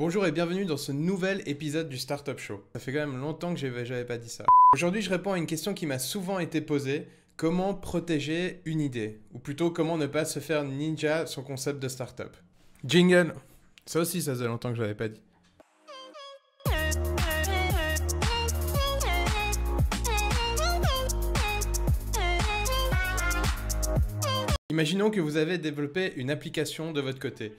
Bonjour et bienvenue dans ce nouvel épisode du Startup Show. Ça fait quand même longtemps que j'avais pas dit ça. Aujourd'hui, je réponds à une question qui m'a souvent été posée. Comment protéger une idée? Ou plutôt, comment ne pas se faire ninja son concept de startup? Jingle! Ça aussi, ça faisait longtemps que je l'avais pas dit. Imaginons que vous avez développé une application de votre côté.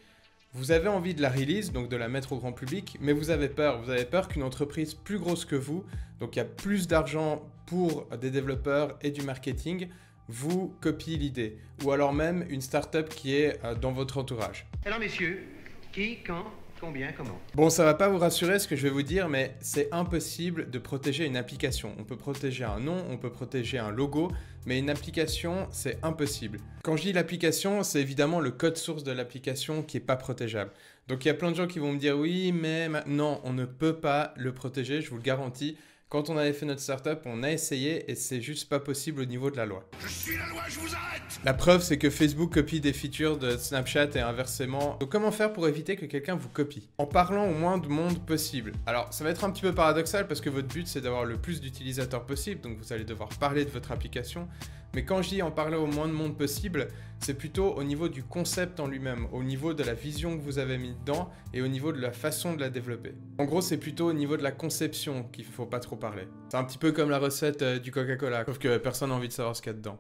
Vous avez envie de la release, donc de la mettre au grand public, mais vous avez peur. Vous avez peur qu'une entreprise plus grosse que vous, donc il y a plus d'argent pour des développeurs et du marketing, vous copie l'idée. Ou alors même une startup qui est dans votre entourage. Alors messieurs, qui, quand, combien, comment? Bon, ça va pas vous rassurer ce que je vais vous dire, mais c'est impossible de protéger une application. On peut protéger un nom, on peut protéger un logo, mais une application, c'est impossible. Quand je dis l'application, c'est évidemment le code source de l'application qui est pas protégeable. Donc il y a plein de gens qui vont me dire oui, mais non, on ne peut pas le protéger, je vous le garantis. Quand on avait fait notre startup, on a essayé et c'est juste pas possible au niveau de la loi. Je suis la loi, je vous arrête! La preuve, c'est que Facebook copie des features de Snapchat et inversement. Donc comment faire pour éviter que quelqu'un vous copie? En parlant au moins de monde possible. Alors ça va être un petit peu paradoxal parce que votre but c'est d'avoir le plus d'utilisateurs possible, donc vous allez devoir parler de votre application. Mais quand je dis en parler au moins de monde possible, c'est plutôt au niveau du concept en lui-même, au niveau de la vision que vous avez mis dedans et au niveau de la façon de la développer. En gros, c'est plutôt au niveau de la conception qu'il ne faut pas trop parler. C'est un petit peu comme la recette du Coca-Cola, sauf que personne n'a envie de savoir ce qu'il y a dedans.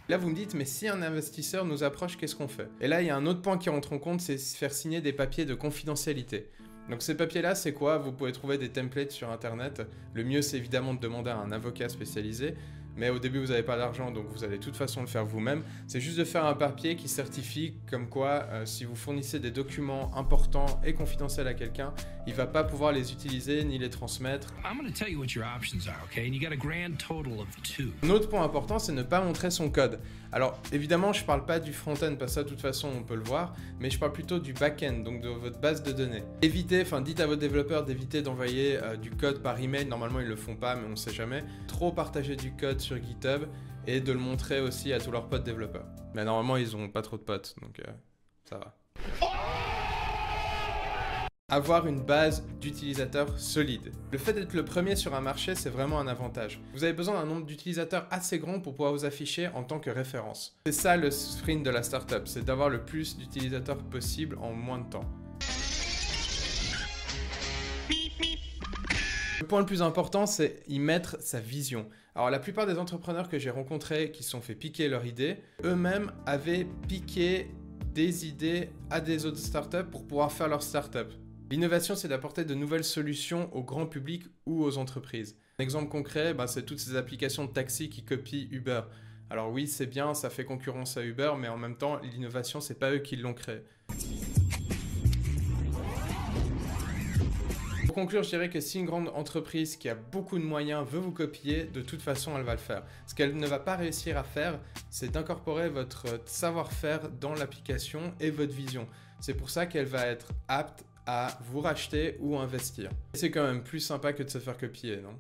Là, vous me dites, mais si un investisseur nous approche, qu'est-ce qu'on fait? Et là, il y a un autre point qui rentre en compte, c'est faire signer des papiers de confidentialité. Donc ces papiers-là, c'est quoi? Vous pouvez trouver des templates sur Internet. Le mieux, c'est évidemment de demander à un avocat spécialisé. Mais au début, vous n'avez pas d'argent, donc vous allez de toute façon le faire vous-même. C'est juste de faire un papier qui certifie comme quoi, si vous fournissez des documents importants et confidentiels à quelqu'un, il ne va pas pouvoir les utiliser ni les transmettre. I'm going to tell you what your options are, okay? And you got a grand total of 2. Un autre point important, c'est ne pas montrer son code. Alors, évidemment, je ne parle pas du front-end, parce que ça, de toute façon, on peut le voir, mais je parle plutôt du back-end, donc de votre base de données. Dites à vos développeurs d'éviter d'envoyer du code par email. Normalement, ils ne le font pas, mais on ne sait jamais. Trop partager du code sur GitHub et de le montrer aussi à tous leurs potes développeurs. Mais normalement, ils n'ont pas trop de potes, donc ça va. Avoir une base d'utilisateurs solide. Le fait d'être le premier sur un marché, c'est vraiment un avantage. Vous avez besoin d'un nombre d'utilisateurs assez grand pour pouvoir vous afficher en tant que référence. C'est ça le sprint de la startup, c'est d'avoir le plus d'utilisateurs possible en moins de temps. Le point le plus important, c'est y mettre sa vision. Alors la plupart des entrepreneurs que j'ai rencontrés qui se sont fait piquer leur idée, eux-mêmes avaient piqué des idées à des autres startups pour pouvoir faire leur startup. L'innovation, c'est d'apporter de nouvelles solutions au grand public ou aux entreprises. Un exemple concret, c'est toutes ces applications de taxi qui copient Uber. Alors oui, c'est bien, ça fait concurrence à Uber, mais en même temps, l'innovation, c'est pas eux qui l'ont créée. Pour conclure, je dirais que si une grande entreprise qui a beaucoup de moyens veut vous copier, de toute façon, elle va le faire. Ce qu'elle ne va pas réussir à faire, c'est d'incorporer votre savoir-faire dans l'application et votre vision. C'est pour ça qu'elle va être apte à vous racheter ou investir. C'est quand même plus sympa que de se faire copier, non ?